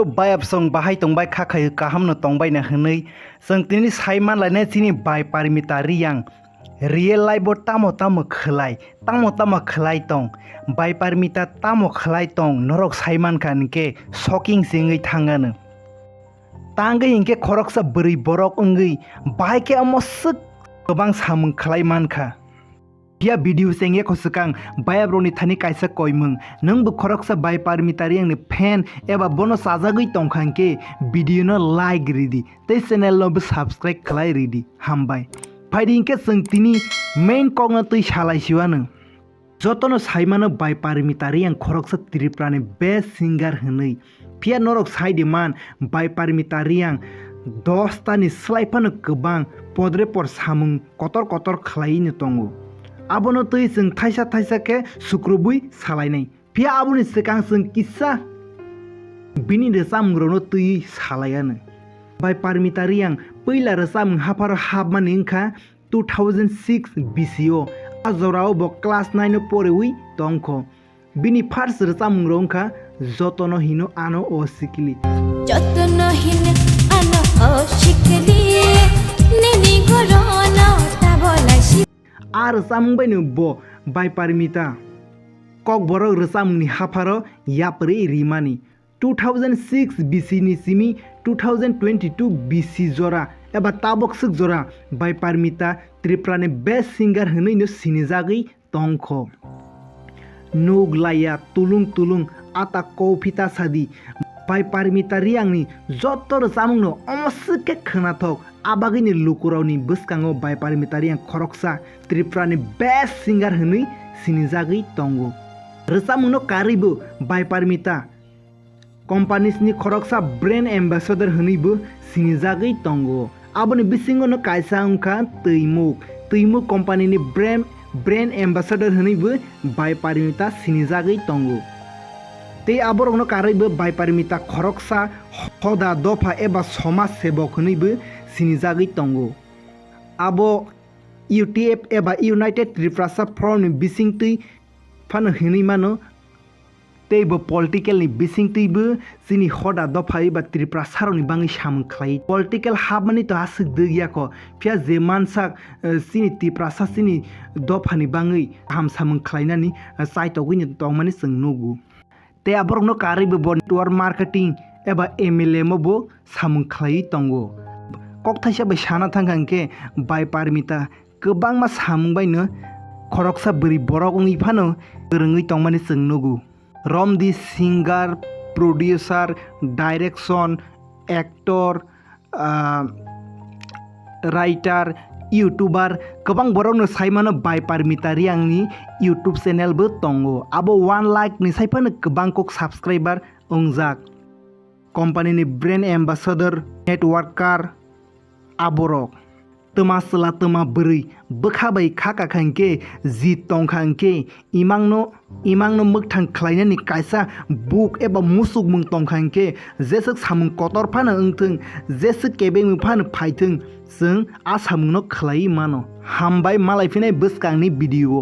video bayap song bahai tongbai khakai kaham no tongbai na hwnei song tini saiman lainai chini bai Parmita reang real life bo tamo tamo khwlai tong bai Parmita tamo khwlai tong Norok saiman khanke shocking singai thangano tangai inke khoroksa bri borok ongui bai ke amosuk gobang samung khwlai mankha dia video senge khosukang bayabroni thani kaisa koimung nang bu khoroksa bai Parmita reang ni fan eba bono sajagui tongkhangke video no like ridi tei channel no subscribe khlai ridi hambai phaidi inke sung tini main kogna tui salai siwano jotono saimano bai Parmita reang khoroksa triprani best singer hwnei pia Norok saidi man bai Parmita reang 10 tani slaipano kobang podre por samung kotor khlai ni tongo abono tui sung thaisa ke sukrubui salainai pia aboni sekang sung kisa bini de samgrono tui salaiano bai Parmita reang peila re samung haparo habmani wngkha 2006 BCO azorao bo class 9 porewi tongkho bini first re samung wngkha jotono hino ano o sikili jotono hino ano o sikili nini corona tabolai ar samung bai bo bai Parmita kokborok re samung ni haparo yapri rimani 2006 BC ni simi 2022 BC jora eba tabok suk jora bai Parmita triprani best singer hwnei no sinijagui tongkho nuglaya tulung ata kofita sadi bai Parmita reang ni jotor samung no amasuke khnathok abagui ni lukurau ni bwskango bai Parmita reang khoroksa triprani best singer hwnei sinijagui tongo resamung no karibo bai Parmita companies ni khoroksa brand ambassador hwneibo sinijagui tongo aboni bisingo no kaisa wngkha Tamo company ni brand ambassador hwneibo bai Parmita sinijagui tongo tei aborok no karaibo bai Parmita khoroksa hoda dofa eba somaj sebok hwneibo sinijagui tongo abo UTF eba United Reprasa Front ni bisingtwi phano hwnei mano tei bo political ni bisingtwi bo chini hoda dofa eba Tripura saroni bangi samung khlai political habmani to asuk degyako pia je mansak chini Tripura chini dofa ni bangi ham samung khlainani chaitogui ni tongmani sung nugu tei aborok no karaibo bo network marketing eba MLM bo samung khlai tongo kokthaisa bai sana thangkangke bai Parmita kwbangma samung bai no khoroksa bri borok ongui phano gwrwngui tongmani sung nugu Romdi singer producer direction actor writer YouTuber kwbang borok no saimano bai Parmita reang ni YouTube channel bo tongo abo 1 lakh ni saipano kwbang kok subscriber ongjak company ni brand ambassador networker aborok toma sela toma bri bokhabai khaka khangke ji tongkhangke imangno mokthang khlainani kaisa book eba musuk mung tongkhangke jesuk samung kotor phana wngthung jesuk kebeng phana phaithung जों आसामनो खलाई मानो hambai malai finai bwskangni video